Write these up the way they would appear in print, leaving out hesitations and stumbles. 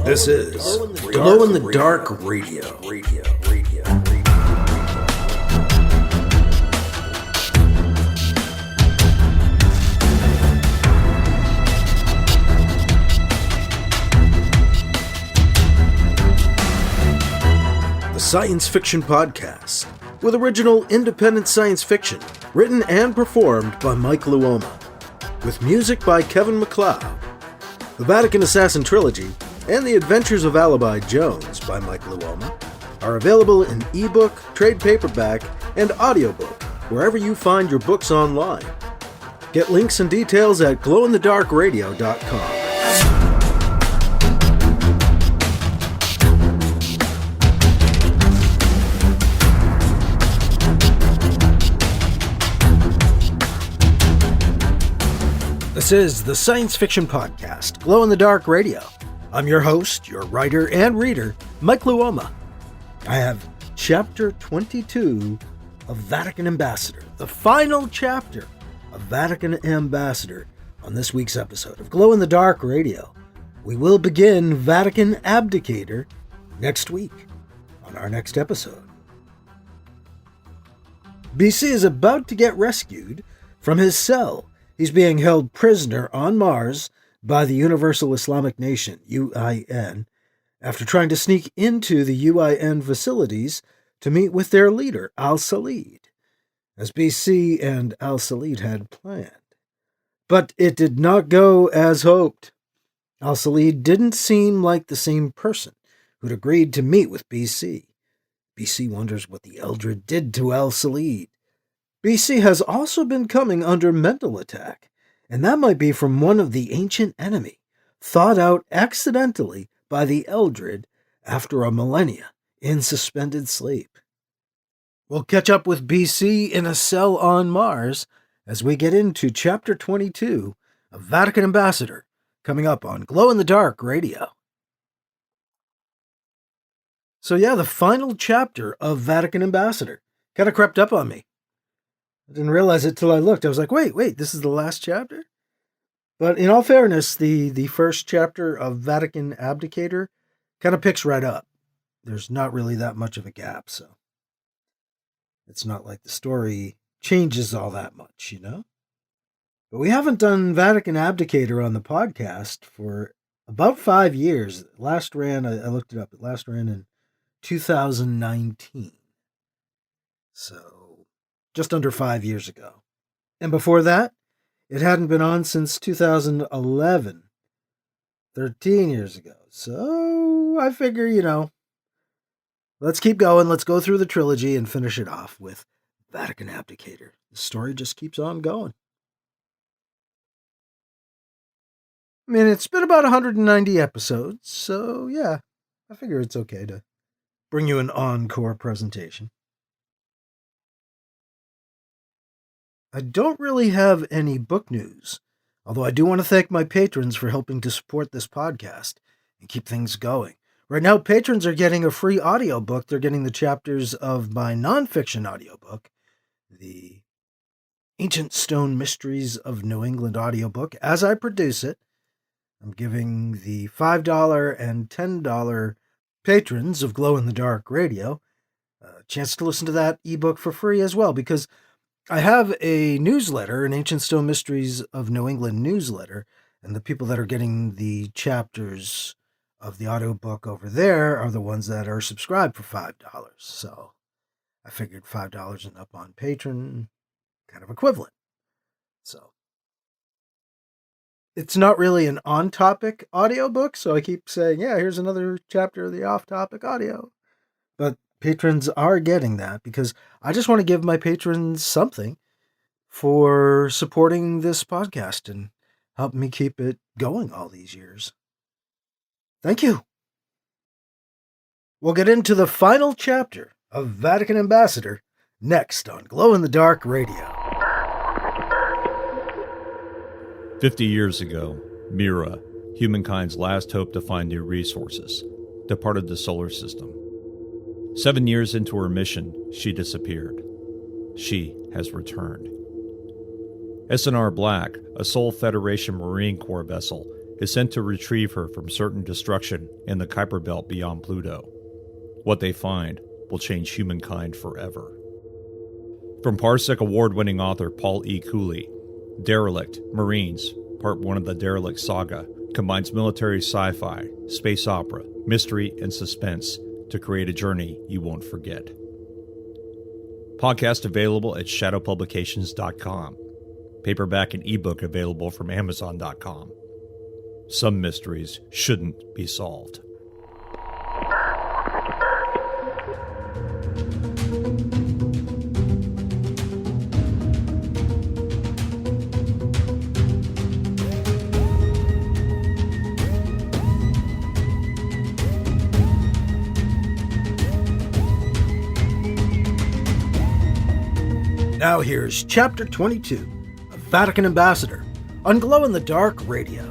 This is Glow in the Dark Radio. The science fiction podcast with original independent science fiction written and performed by Mike Luoma, with music by Kevin MacLeod. The Vatican Assassin Trilogy and The Adventures of Alibi Jones by Mike Luoma are available in ebook, trade paperback, and audiobook wherever you find your books online. Get links and details at glowinthedarkradio.com. This is the Science Fiction Podcast, Glow in the Dark Radio. I'm your host, your writer and reader, Mike Luoma. I have Chapter 22 of Vatican Ambassador, the final chapter of Vatican Ambassador on this week's episode of Glow in the Dark Radio. We will begin Vatican Abdicator next week on our next episode. BC is about to get rescued from his cell. He's being held prisoner on Mars by the Universal Islamic Nation, UIN, after trying to sneak into the UIN facilities to meet with their leader, Al-Salid, as BC and Al-Salid had planned. But it did not go as hoped. Al-Salid didn't seem like the same person who'd agreed to meet with BC. BC wonders what the Eldred did to Al-Salid. BC has also been coming under mental attack, and that might be from one of the ancient enemy, thought out accidentally by the Eldred after a millennia in suspended sleep. We'll catch up with BC in a cell on Mars as we get into Chapter 22 of Vatican Ambassador, coming up on Glow in the Dark Radio. So yeah, the final chapter of Vatican Ambassador kind of crept up on me. I didn't realize it till I looked. I was like, wait, this is the last chapter? But in all fairness, the first chapter of Vatican Abdicator kind of picks right up. There's not really that much of a gap, so it's not like the story changes all that much, you know? But we haven't done Vatican Abdicator on the podcast for about 5 years. I looked it up, it last ran in 2019. So just under 5 years ago. And before that, it hadn't been on since 2011, 13 years ago. So I figure, let's keep going. Let's go through the trilogy and finish it off with Vatican Abdicator. The story just keeps on going. I mean, it's been about 190 episodes, so yeah, I figure it's okay to bring you an encore presentation. I don't really have any book news, although I do want to thank my patrons for helping to support this podcast and keep things going. Right now, patrons are getting a free audiobook. They're getting the chapters of my nonfiction audiobook, the Ancient Stone Mysteries of New England audiobook, as I produce it. I'm giving the $5 and $10 patrons of Glow in the Dark Radio a chance to listen to that ebook for free as well, because I have a newsletter, an Ancient Stone Mysteries of New England newsletter, and the people that are getting the chapters of the audiobook over there are the ones that are subscribed for $5. So I figured $5 and up on Patreon, kind of equivalent. So it's not really an on-topic audiobook, so I keep saying, yeah, here's another chapter of the off-topic audio. But patrons are getting that because I just want to give my patrons something for supporting this podcast and help me keep it going all these years. Thank you. We'll get into the final chapter of Vatican Ambassador next on Glow in the Dark Radio. 50 years ago, Mira, humankind's last hope to find new resources, departed the solar system. 7 years into her mission, she disappeared. She has returned. SNR Black, a Sol Federation Marine Corps vessel, is sent to retrieve her from certain destruction in the Kuiper Belt beyond Pluto. What they find will change humankind forever. From Parsec award-winning author Paul E. Cooley, Derelict, Marines, Part 1 of the Derelict Saga, combines military sci-fi, space opera, mystery, and suspense to create a journey you won't forget. Podcast available at shadowpublications.com. Paperback and ebook available from amazon.com. Some mysteries shouldn't be solved. Now here's Chapter 22 of Vatican Ambassador on Glow-in-the-Dark Radio.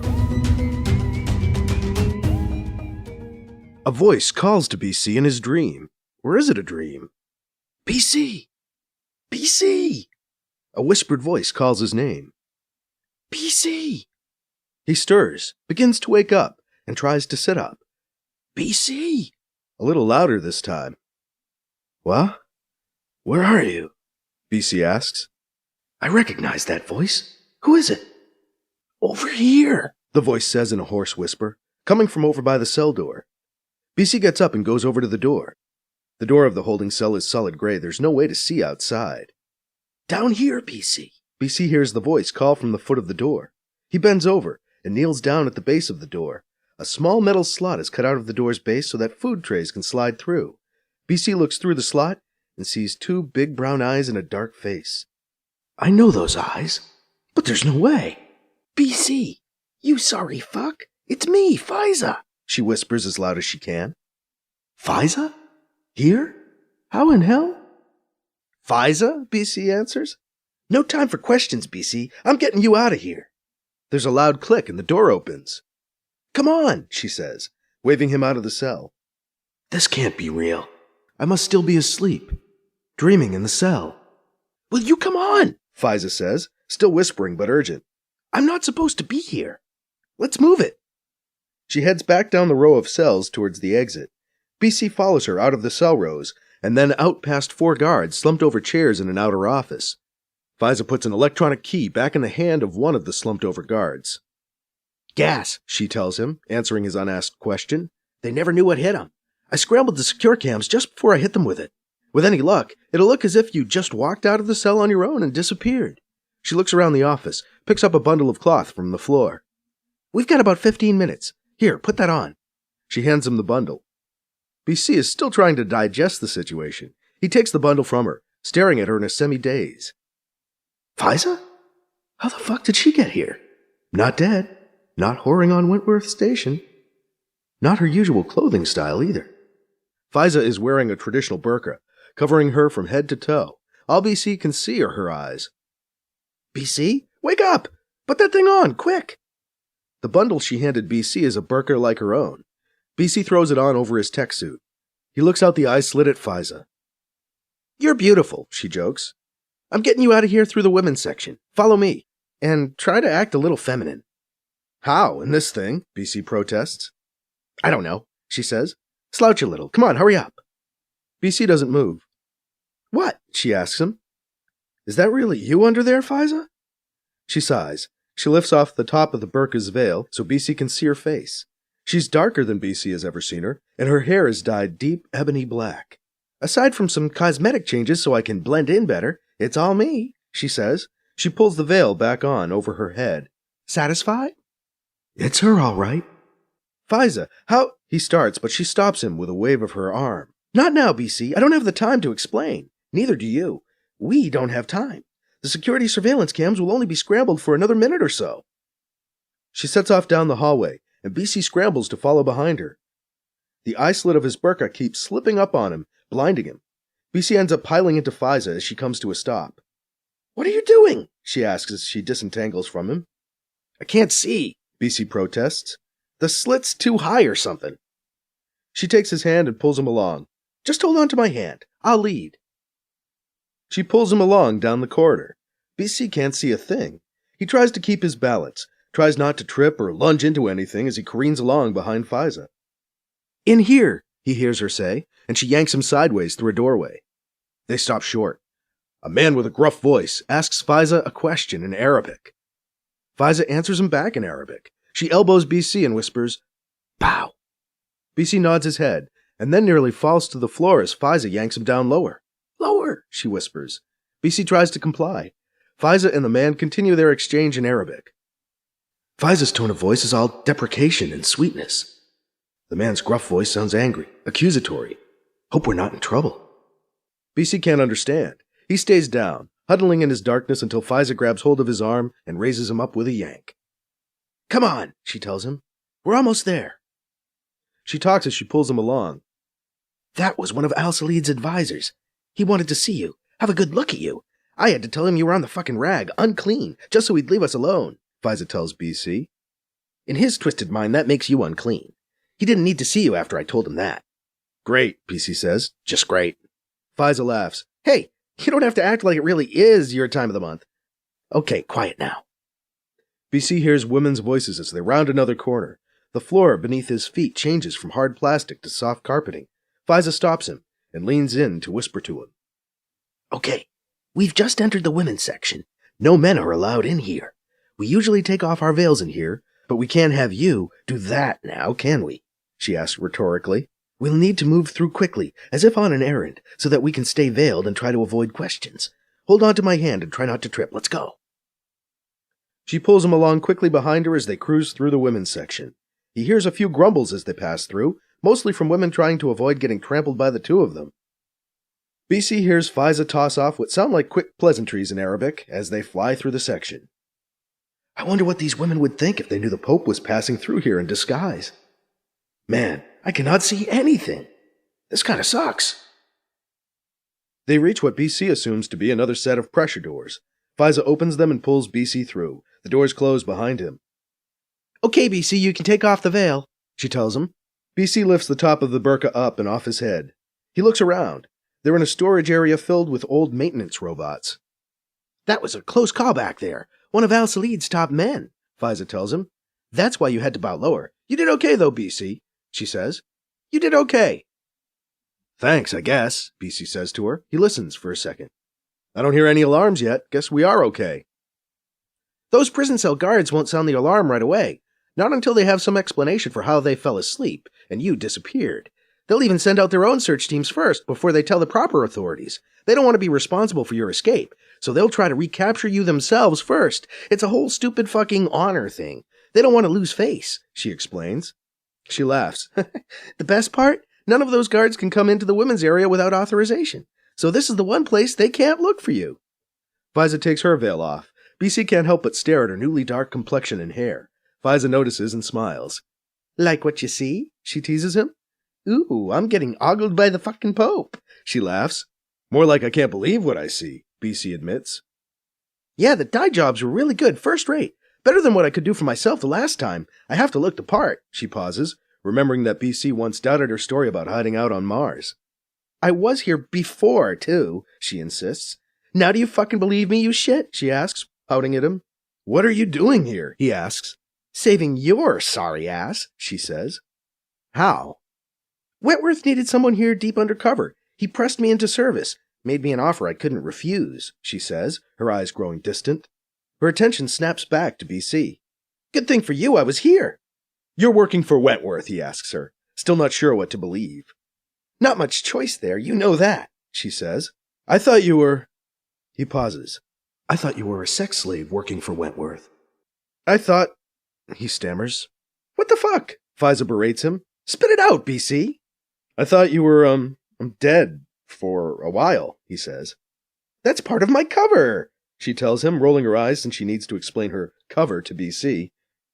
A voice calls to BC in his dream. Or is it a dream? BC! BC! A whispered voice calls his name. BC! He stirs, begins to wake up, and tries to sit up. BC! A little louder this time. What? Where are you? BC asks. I recognize that voice. Who is it? Over here, the voice says in a hoarse whisper, coming from over by the cell door. BC gets up and goes over to the door. The door of the holding cell is solid gray. There's no way to see outside. Down here, BC. BC hears the voice call from the foot of the door. He bends over and kneels down at the base of the door. A small metal slot is cut out of the door's base so that food trays can slide through. BC looks through the slot and sees two big brown eyes and a dark face. I know those eyes, but there's no way. BC, you sorry fuck. It's me, Faiza, she whispers as loud as she can. Faiza? Here? How in hell? Faiza, BC answers. No time for questions, BC. I'm getting you out of here. There's a loud click and the door opens. Come on, she says, waving him out of the cell. This can't be real. I must still be asleep, dreaming in the cell. Will you come on? Faiza says, still whispering but urgent. I'm not supposed to be here. Let's move it. She heads back down the row of cells towards the exit. BC follows her out of the cell rows, and then out past 4 guards slumped over chairs in an outer office. Faiza puts an electronic key back in the hand of one of the slumped over guards. Gas, she tells him, answering his unasked question. They never knew what hit them. I scrambled the secure cams just before I hit them with it. With any luck, it'll look as if you just walked out of the cell on your own and disappeared. She looks around the office, picks up a bundle of cloth from the floor. We've got about 15 minutes. Here, put that on. She hands him the bundle. BC is still trying to digest the situation. He takes the bundle from her, staring at her in a semi-daze. Faiza? How the fuck did she get here? Not dead. Not whoring on Wentworth Station. Not her usual clothing style either. Faiza is wearing a traditional burqa, covering her from head to toe. All BC can see are her eyes. BC, wake up! Put that thing on, quick! The bundle she handed BC is a burqa like her own. BC throws it on over his tech suit. He looks out the eye slit at Faiza. You're beautiful, she jokes. I'm getting you out of here through the women's section. Follow me. And try to act a little feminine. How, in this thing? BC protests. I don't know, she says. Slouch a little. Come on, hurry up. BC doesn't move. What? She asks him. Is that really you under there, Faiza? She sighs. She lifts off the top of the burqa's veil so BC can see her face. She's darker than BC has ever seen her, and her hair is dyed deep ebony black. Aside from some cosmetic changes so I can blend in better, it's all me, she says. She pulls the veil back on over her head. Satisfied? It's her, all right. Faiza, how... He starts, but she stops him with a wave of her arm. Not now, BC. I don't have the time to explain. Neither do you. We don't have time. The security surveillance cams will only be scrambled for another minute or so. She sets off down the hallway, and BC scrambles to follow behind her. The eye slit of his burqa keeps slipping up on him, blinding him. BC ends up piling into Faiza as she comes to a stop. What are you doing? She asks as she disentangles from him. I can't see, BC protests. The slit's too high or something. She takes his hand and pulls him along. Just hold on to my hand. I'll lead. She pulls him along down the corridor. BC can't see a thing. He tries to keep his balance, tries not to trip or lunge into anything as he careens along behind Faiza. "In here," he hears her say, and she yanks him sideways through a doorway. They stop short. A man with a gruff voice asks Faiza a question in Arabic. Faiza answers him back in Arabic. She elbows BC and whispers, "Pow." BC nods his head, and then nearly falls to the floor as Faiza yanks him down lower. "Lower," she whispers. BC tries to comply. Faiza and the man continue their exchange in Arabic. Faiza's tone of voice is all deprecation and sweetness. The man's gruff voice sounds angry, accusatory. "Hope we're not in trouble." BC can't understand. He stays down, huddling in his darkness until Faiza grabs hold of his arm and raises him up with a yank. "Come on," she tells him. "We're almost there." She talks as she pulls him along. "That was one of Al-Salid's advisors. He wanted to see you, have a good look at you. I had to tell him you were on the fucking rag, unclean, just so he'd leave us alone," Faiza tells BC. "In his twisted mind, that makes you unclean. He didn't need to see you after I told him that." "Great," BC says. "Just great." Faiza laughs. "Hey, you don't have to act like it really is your time of the month." "Okay, quiet now." BC hears women's voices as they round another corner. The floor beneath his feet changes from hard plastic to soft carpeting. Faiza stops him and leans in to whisper to him. "Okay, we've just entered the women's section. No men are allowed in here. We usually take off our veils in here, but we can't have you do that now, can we?" she asks rhetorically. "We'll need to move through quickly, as if on an errand, so that we can stay veiled and try to avoid questions. Hold on to my hand and try not to trip. Let's go." She pulls him along quickly behind her as they cruise through the women's section. He hears a few grumbles as they pass through, mostly from women trying to avoid getting trampled by the two of them. BC hears Faiza toss off what sound like quick pleasantries in Arabic as they fly through the section. "I wonder what these women would think if they knew the Pope was passing through here in disguise. Man, I cannot see anything. This kind of sucks." They reach what BC assumes to be another set of pressure doors. Faiza opens them and pulls BC through. The doors close behind him. "Okay, BC, you can take off the veil," she tells him. BC lifts the top of the burqa up and off his head. He looks around. They're in a storage area filled with old maintenance robots. "That was a close call back there. One of Al-Salid's top men," Faiza tells him. "That's why you had to bow lower. You did okay, though, BC," she says. "You did okay." "Thanks, I guess," BC says to her. He listens for a second. "I don't hear any alarms yet. Guess we are okay." "Those prison cell guards won't sound the alarm right away. Not until they have some explanation for how they fell asleep and you disappeared. They'll even send out their own search teams first before they tell the proper authorities. They don't want to be responsible for your escape, so they'll try to recapture you themselves first. It's a whole stupid fucking honor thing. They don't want to lose face," she explains. She laughs. "The best part? None of those guards can come into the women's area without authorization. So this is the one place they can't look for you." Faiza takes her veil off. BC can't help but stare at her newly dark complexion and hair. Faiza notices and smiles. "Like what you see?" she teases him. "Ooh, I'm getting ogled by the fucking Pope," she laughs. "More like I can't believe what I see," BC admits. "Yeah, the dye jobs were really good, first rate. Better than what I could do for myself the last time. I have to look the part," she pauses, remembering that BC once doubted her story about hiding out on Mars. "I was here before, too," she insists. "Now do you fucking believe me, you shit?" she asks, pouting at him. "What are you doing here?" he asks. "Saving your sorry ass," she says. "How?" "Wentworth needed someone here deep undercover. He pressed me into service. Made me an offer I couldn't refuse," she says, her eyes growing distant. Her attention snaps back to BC. "Good thing for you I was here." "You're working for Wentworth," he asks her, still not sure what to believe. "Not much choice there, you know that," she says. "I thought you were—" He pauses. "I thought you were a sex slave working for Wentworth." "I thought—" he stammers. "What the fuck?" Faiza berates him. "Spit it out, BC." "I thought you were, dead for a while," he says. "That's part of my cover," she tells him, rolling her eyes since she needs to explain her cover to BC.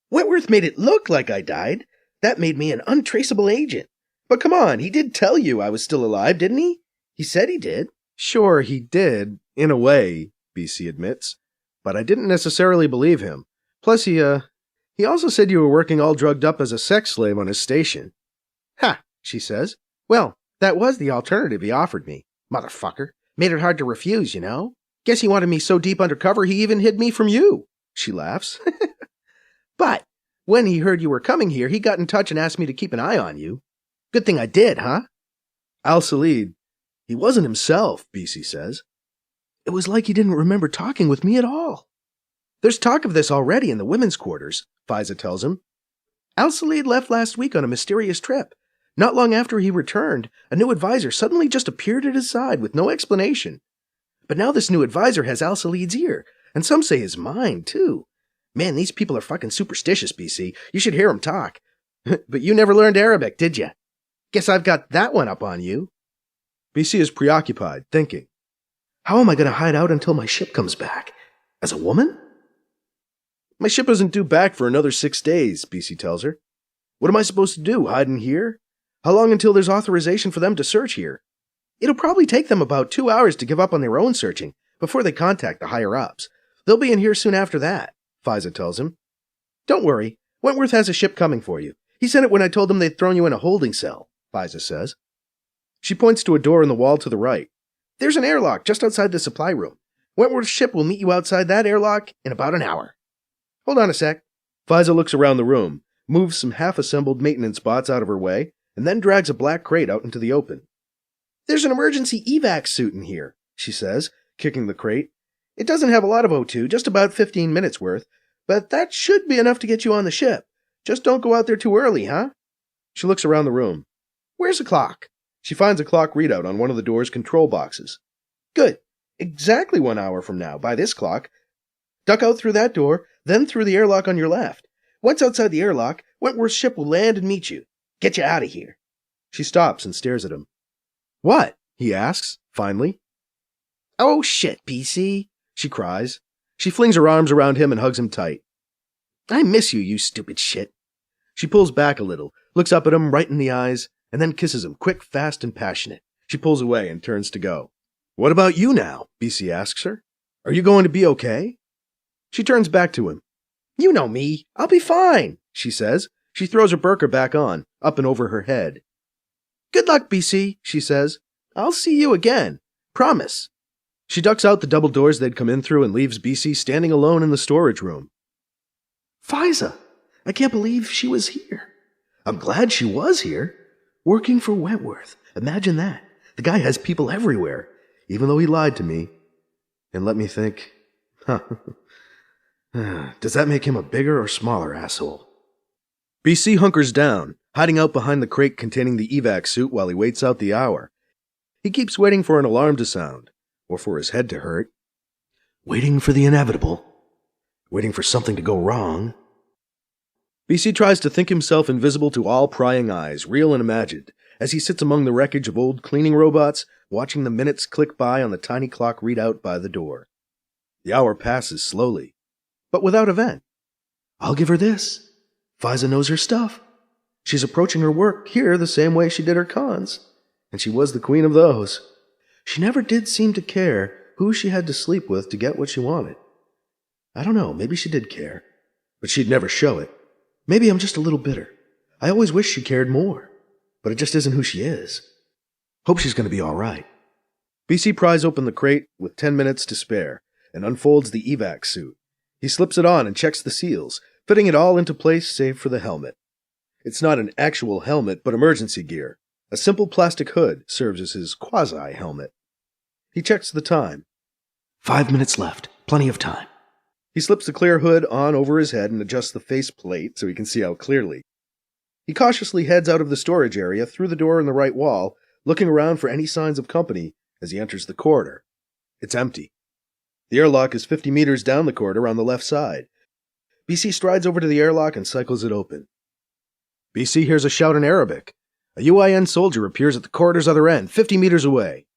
"Wentworth made it look like I died. That made me an untraceable agent. But come on, he did tell you I was still alive, didn't he? He said he did." "Sure, he did, in a way," BC admits. "But I didn't necessarily believe him. Plus, he also said you were working all drugged up as a sex slave on his station." "Ha," she says. "Well, that was the alternative he offered me. Motherfucker. Made it hard to refuse, you know? Guess he wanted me so deep undercover he even hid me from you." She laughs. But when he heard you were coming here, he got in touch and asked me to keep an eye on you. Good thing I did, huh? Al-Salid, he wasn't himself, BC says. It was like he didn't remember talking with me at all. There's talk of this already in the women's quarters, Faiza tells him. Al-Salid left last week on a mysterious trip. Not long after he returned, a new advisor suddenly just appeared at his side with no explanation. But now this new advisor has Al-Salid's ear, and some say his mind, too. Man, these people are fucking superstitious, BC. You should hear them talk. But you never learned Arabic, did ya? Guess I've got that one up on you. BC is preoccupied, thinking, how am I going to hide out until my ship comes back? As a woman? My ship isn't due back for another 6 days, BC tells her. What am I supposed to do, hide in here? How long until there's authorization for them to search here? It'll probably take them about 2 hours to give up on their own searching before they contact the higher-ups. They'll be in here soon after that, Faiza tells him. Don't worry, Wentworth has a ship coming for you. He sent it when I told him they'd thrown you in a holding cell, Faiza says. She points to a door in the wall to the right. There's an airlock just outside the supply room. Wentworth's ship will meet you outside that airlock in about an hour. Hold on a sec. Faiza looks around the room, moves some half-assembled maintenance bots out of her way, and then drags a black crate out into the open. There's an emergency evac suit in here, she says, kicking the crate. It doesn't have a lot of O2, just about 15 minutes worth, but that should be enough to get you on the ship. Just don't go out there too early, huh? She looks around the room. Where's the clock? She finds a clock readout on one of the door's control boxes. Good. Exactly 1 hour from now, by this clock. Duck out through that door, then through the airlock on your left. Once outside the airlock, Wentworth's ship will land and meet you. Get you out of here. She stops and stares at him. What? He asks, finally. Oh shit, BC, she cries. She flings her arms around him and hugs him tight. I miss you, you stupid shit. She pulls back a little, looks up at him right in the eyes, and then kisses him quick, fast, and passionate. She pulls away and turns to go. What about you now? BC asks her. Are you going to be okay? She turns back to him. You know me. I'll be fine, she says. She throws her burqa back on, up and over her head. Good luck, BC, she says. I'll see you again. Promise. She ducks out the double doors they'd come in through and leaves BC standing alone in the storage room. Faiza, I can't believe she was here. I'm glad she was here. Working for Wentworth. Imagine that. The guy has people everywhere, even though he lied to me. And let me think. Does that make him a bigger or smaller asshole? BC hunkers down, hiding out behind the crate containing the evac suit while he waits out the hour. He keeps waiting for an alarm to sound, or for his head to hurt. Waiting for the inevitable. Waiting for something to go wrong. BC tries to think himself invisible to all prying eyes, real and imagined, as he sits among the wreckage of old cleaning robots, watching the minutes click by on the tiny clock readout by the door. The hour passes slowly, but without event. I'll give her this. Faiza knows her stuff. She's approaching her work here the same way she did her cons, and she was the queen of those. She never did seem to care who she had to sleep with to get what she wanted. I don't know, maybe she did care, but she'd never show it. Maybe I'm just a little bitter. I always wish she cared more, but it just isn't who she is. Hope she's going to be all right. BC pries open the crate with 10 minutes to spare and unfolds the evac suit. He slips it on and checks the seals, fitting it all into place save for the helmet. It's not an actual helmet, but emergency gear. A simple plastic hood serves as his quasi-helmet. He checks the time. 5 minutes left. Plenty of time. He slips the clear hood on over his head and adjusts the faceplate so he can see out clearly. He cautiously heads out of the storage area through the door in the right wall, looking around for any signs of company as he enters the corridor. It's empty. The airlock is 50 meters down the corridor on the left side. BC strides over to the airlock and cycles it open. BC hears a shout in Arabic. A UIN soldier appears at the corridor's other end, 50 meters away.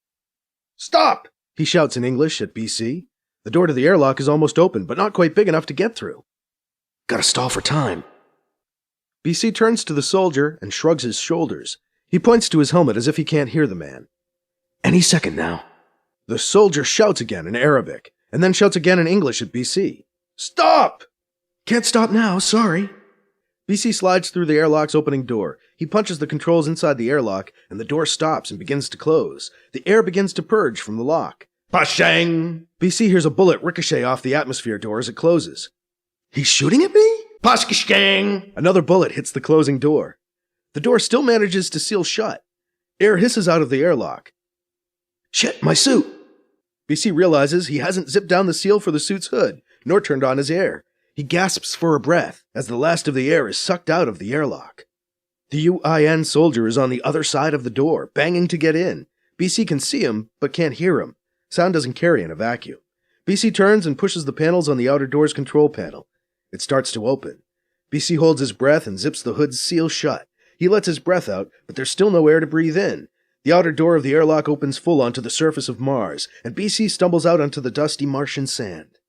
Stop! He shouts in English at BC. The door to the airlock is almost open, but not quite big enough to get through. Gotta stall for time. BC turns to the soldier and shrugs his shoulders. He points to his helmet as if he can't hear the man. Any second now. The soldier shouts again in Arabic, and then shouts again in English at BC. Stop! Can't stop now, sorry. BC slides through the airlock's opening door. He punches the controls inside the airlock, and the door stops and begins to close. The air begins to purge from the lock. Pashang! BC hears a bullet ricochet off the atmosphere door as it closes. He's shooting at me? Poskishgang! Another bullet hits the closing door. The door still manages to seal shut. Air hisses out of the airlock. Shit, my suit! BC realizes he hasn't zipped down the seal for the suit's hood, nor turned on his air. He gasps for a breath as the last of the air is sucked out of the airlock. The UIN soldier is on the other side of the door, banging to get in. BC can see him, but can't hear him. Sound doesn't carry in a vacuum. BC turns and pushes the panels on the outer door's control panel. It starts to open. BC holds his breath and zips the hood's seal shut. He lets his breath out, but there's still no air to breathe in. The outer door of the airlock opens full onto the surface of Mars, and BC stumbles out onto the dusty Martian sand.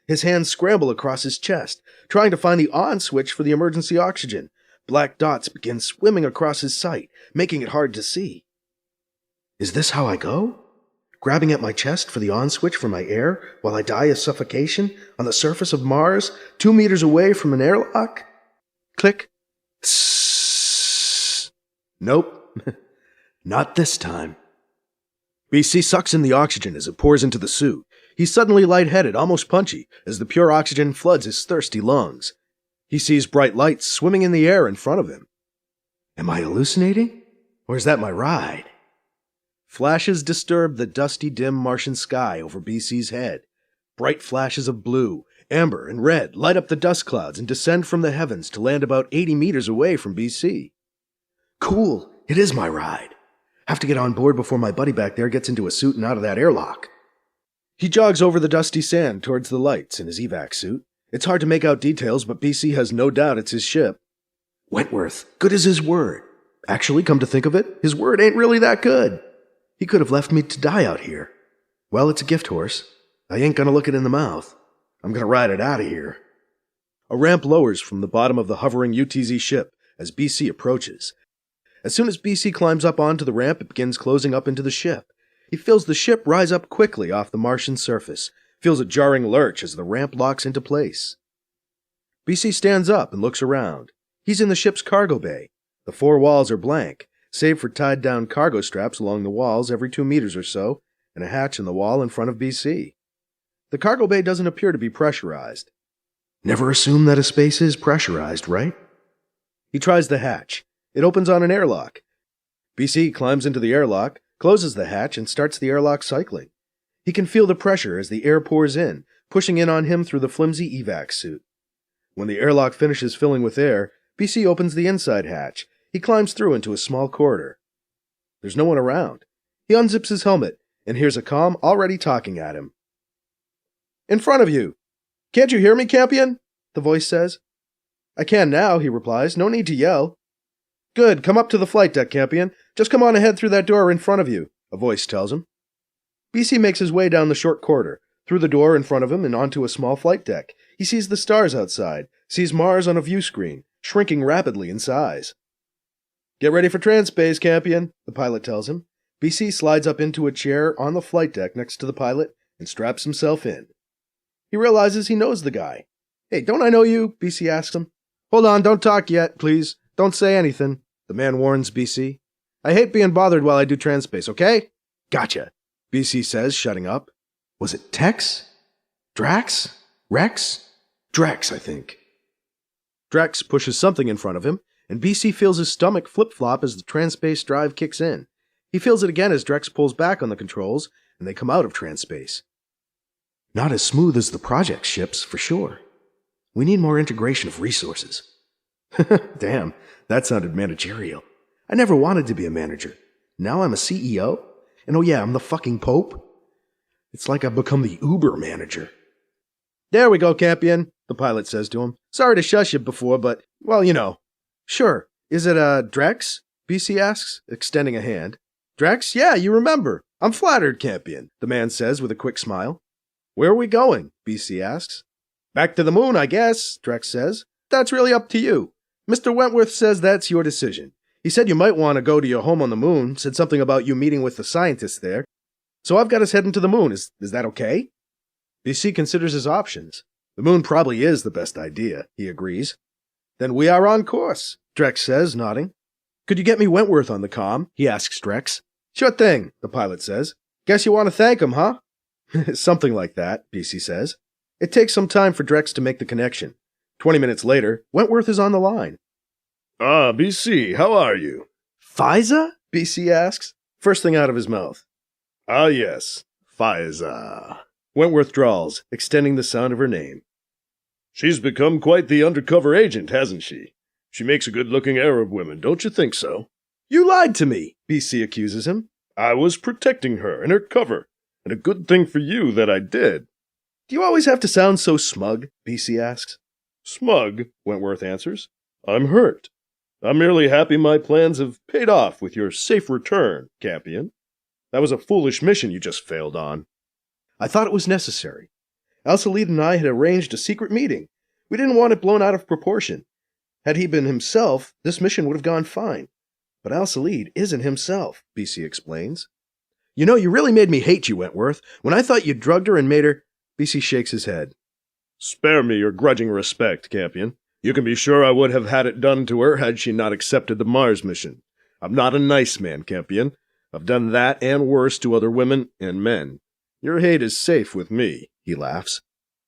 His hands scramble across his chest, trying to find the on switch for the emergency oxygen. Black dots begin swimming across his sight, making it hard to see. Is this how I go? Grabbing at my chest for the on switch for my air while I die of suffocation on the surface of Mars, 2 meters away from an airlock? Click. Sssss. Nope. Not this time. BC sucks in the oxygen as it pours into the suit. He's suddenly lightheaded, almost punchy, as the pure oxygen floods his thirsty lungs. He sees bright lights swimming in the air in front of him. Am I hallucinating? Or is that my ride? Flashes disturb the dusty, dim Martian sky over BC's head. Bright flashes of blue, amber, and red light up the dust clouds and descend from the heavens to land about 80 meters away from BC. Cool, it is my ride. Have to get on board before my buddy back there gets into a suit and out of that airlock. He jogs over the dusty sand towards the lights in his evac suit. It's hard to make out details, but BC has no doubt it's his ship. Wentworth, good as his word. Actually, come to think of it, his word ain't really that good. He could have left me to die out here. Well, it's a gift horse. I ain't gonna look it in the mouth. I'm gonna ride it out of here. A ramp lowers from the bottom of the hovering UTZ ship as BC approaches. As soon as BC climbs up onto the ramp, it begins closing up into the ship. He feels the ship rise up quickly off the Martian surface, feels a jarring lurch as the ramp locks into place. BC stands up and looks around. He's in the ship's cargo bay. The 4 walls are blank, save for tied-down cargo straps along the walls every 2 meters or so, and a hatch in the wall in front of BC. The cargo bay doesn't appear to be pressurized. Never assume that a space is pressurized, right? He tries the hatch. It opens on an airlock. BC climbs into the airlock, closes the hatch, and starts the airlock cycling. He can feel the pressure as the air pours in, pushing in on him through the flimsy evac suit. When the airlock finishes filling with air, BC opens the inside hatch. He climbs through into a small corridor. There's no one around. He unzips his helmet and hears a comm already talking at him. In front of you. Can't you hear me, Campion? The voice says. I can now, he replies. No need to yell. Good, come up to the flight deck, Campion. Just come on ahead through that door in front of you, a voice tells him. BC makes his way down the short corridor, through the door in front of him and onto a small flight deck. He sees the stars outside, sees Mars on a view screen, shrinking rapidly in size. Get ready for transspace, Campion, the pilot tells him. BC slides up into a chair on the flight deck next to the pilot and straps himself in. He realizes he knows the guy. Hey, don't I know you? BC asks him. Hold on, don't talk yet, please. Don't say anything, the man warns BC. I hate being bothered while I do transspace, okay? Gotcha, BC says, shutting up. Was it Tex? Drax? Rex? Drax, I think. Drax pushes something in front of him, and BC feels his stomach flip-flop as the transspace drive kicks in. He feels it again as Drax pulls back on the controls, and they come out of transspace. Not as smooth as the project ships, for sure. We need more integration of resources. Damn, that sounded managerial. I never wanted to be a manager. Now I'm a CEO? And oh yeah, I'm the fucking Pope? It's like I've become the Uber manager. There we go, Campion, the pilot says to him. Sorry to shush you before, but, well, you know. Sure. Is it, Drex? BC asks, extending a hand. Drex? Yeah, you remember. I'm flattered, Campion, the man says with a quick smile. Where are we going? BC asks. Back to the moon, I guess, Drex says. That's really up to you. Mr. Wentworth says that's your decision. He said you might want to go to your home on the moon, said something about you meeting with the scientists there. So I've got us heading to the moon. Is that okay? BC considers his options. The moon probably is the best idea, he agrees. Then we are on course, Drex says, nodding. Could you get me Wentworth on the comm? He asks Drex. Sure thing, the pilot says. Guess you want to thank him, huh? Something like that, BC says. It takes some time for Drex to make the connection. 20 minutes later, Wentworth is on the line. Ah, BC, how are you? Faiza? BC asks, first thing out of his mouth. Ah, yes, Faiza. Wentworth drawls, extending the sound of her name. She's become quite the undercover agent, hasn't she? She makes a good-looking Arab woman, don't you think so? You lied to me, BC accuses him. I was protecting her and her cover, and a good thing for you that I did. Do you always have to sound so smug? BC asks. Smug, Wentworth answers. I'm hurt. I'm merely happy my plans have paid off with your safe return, Campion. That was a foolish mission you just failed on. I thought it was necessary. Al-Salid and I had arranged a secret meeting. We didn't want it blown out of proportion. Had he been himself, this mission would have gone fine. But Al-Salid isn't himself, BC explains. You know, you really made me hate you, Wentworth. When I thought you drugged her and made her... BC shakes his head. Spare me your grudging respect, Campion. You can be sure I would have had it done to her had she not accepted the Mars mission. I'm not a nice man, Campion. I've done that and worse to other women and men. Your hate is safe with me, he laughs.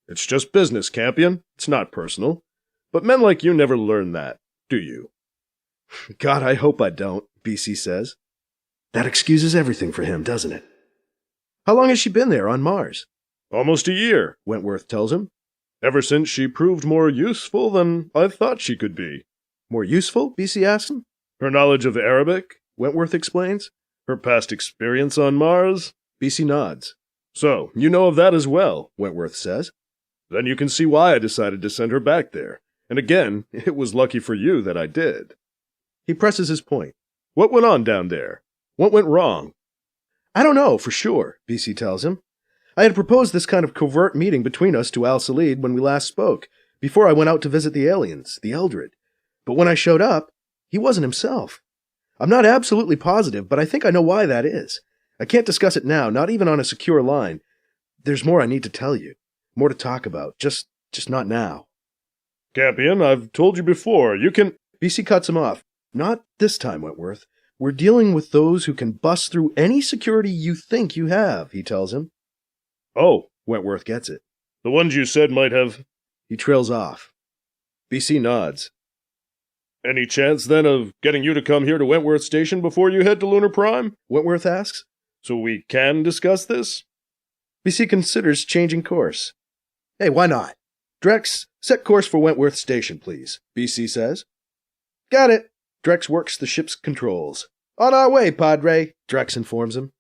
It's just business, Campion. It's not personal. But men like you never learn that, do you? God, I hope I don't, BC says. That excuses everything for him, doesn't it? How long has she been there on Mars? Almost a year, Wentworth tells him. Ever since she proved more useful than I thought she could be. More useful? BC asks him. Her knowledge of Arabic, Wentworth explains. her past experience on Mars. BC nods. So, you know of that as well, Wentworth says. Then you can see why I decided to send her back there. And again, it was lucky for you that I did. He presses his point. What went on down there? What went wrong? I don't know, for sure, BC tells him. I had proposed this kind of covert meeting between us to Al-Salid when we last spoke, before I went out to visit the aliens, the Eldred. But when I showed up, he wasn't himself. I'm not absolutely positive, but I think I know why that is. I can't discuss it now, not even on a secure line. There's more I need to tell you. More to talk about, just not now. Campion, I've told you before, you can... BC cuts him off. Not this time, Wentworth. We're dealing with those who can bust through any security you think you have, he tells him. Oh, Wentworth gets it. the ones you said might have... He trails off. BC nods. Any chance, then, of getting you to come here to Wentworth Station before you head to Lunar Prime? Wentworth asks. So we can discuss this? BC considers changing course. Hey, why not? Drex, set course for Wentworth Station, please, BC says. Got it. Drex works the ship's controls. On our way, Padre, Drex informs him.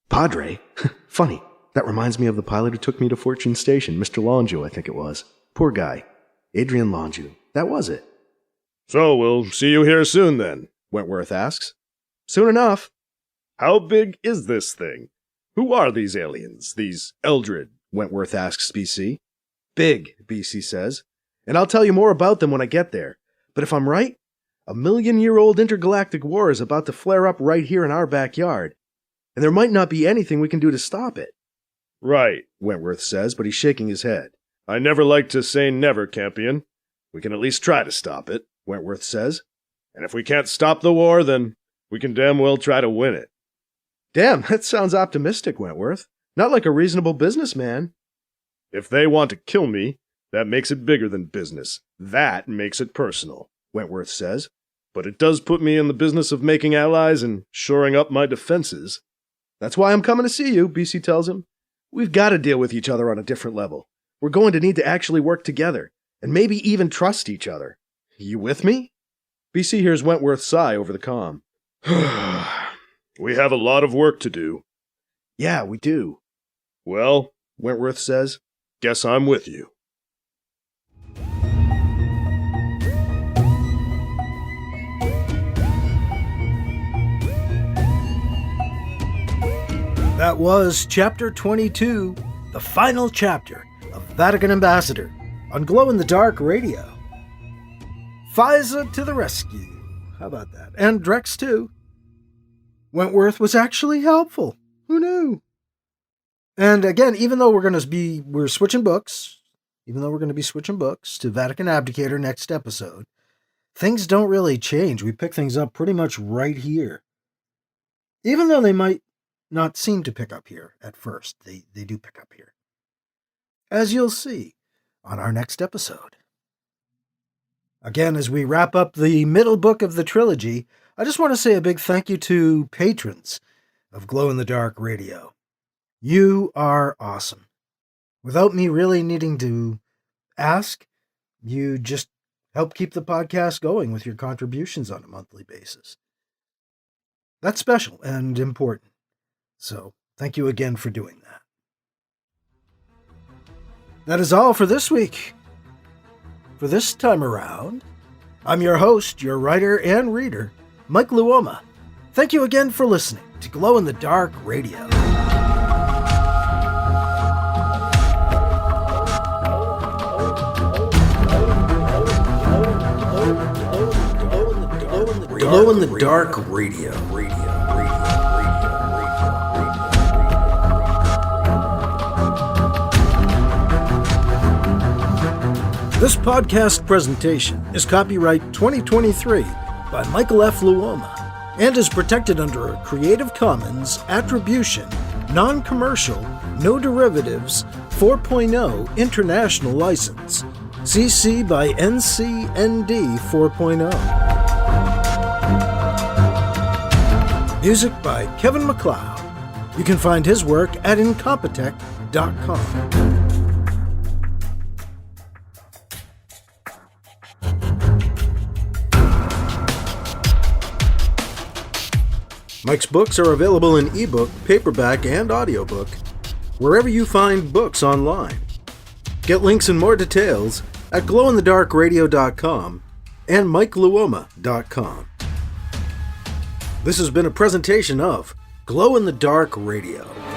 Padre? Funny. That reminds me of the pilot who took me to Fortune Station, Mr. Longeau, I think it was. Poor guy. Adrian Longeau. That was it. So we'll see you here soon, then, Wentworth asks. Soon enough. How big is this thing? Who are these aliens, these Eldred? Wentworth asks BC. Big, BC says. And I'll tell you more about them when I get there. But if I'm right, a 1,000,000-year-old intergalactic war is about to flare up right here in our backyard. And there might not be anything we can do to stop it. Right, Wentworth says, but he's shaking his head. I never like to say never, Campion. We can at least try to stop it, Wentworth says. and if we can't stop the war, then we can damn well try to win it. Damn, that sounds optimistic, Wentworth. Not like a reasonable businessman. If they want to kill me, that makes it bigger than business. That makes it personal, Wentworth says. but it does put me in the business of making allies and shoring up my defenses. That's why I'm coming to see you, BC tells him. We've got to deal with each other on a different level. We're going to need to actually work together, and maybe even trust each other. You with me? BC hears Wentworth sigh over the comm. We have a lot of work to do. Yeah, we do, Well, Wentworth says. guess I'm with you. That was Chapter 22, the final chapter of Vatican Ambassador on Glow in the Dark Radio. Faiza to the rescue. How about that? And Drex too. Wentworth was actually helpful. Who knew? And again, even though we're switching books, even though we're going to be switching books to Vatican Abdicator next episode, things don't really change. We pick things up pretty much right here. Even though they might not seem to pick up here at first, they do pick up here. As you'll see on our next episode. Again, as we wrap up the middle book of the trilogy, I just want to say a big thank you to patrons of Glow in the Dark Radio. You are awesome. Without me really needing to ask, you just help keep the podcast going with your contributions on a monthly basis. That's special and important. So, thank you again for doing that. That is all for this week. For this time around, I'm your host, your writer and reader, Mike Luoma. Thank you again for listening to Glow in the Dark Radio. Glow in the Dark Radio. This podcast presentation is copyright 2023 by Michael F. Luoma and is protected under a Creative Commons Attribution, Non-Commercial, No Derivatives 4.0 International License, CC by NCND 4.0. Music by Kevin MacLeod. You can find his work at Incompetech.com. Mike's books are available in ebook, paperback, and audiobook, wherever you find books online. Get links and more details at glowinthedarkradio.com and mikeluoma.com. This has been a presentation of Glow in the Dark Radio.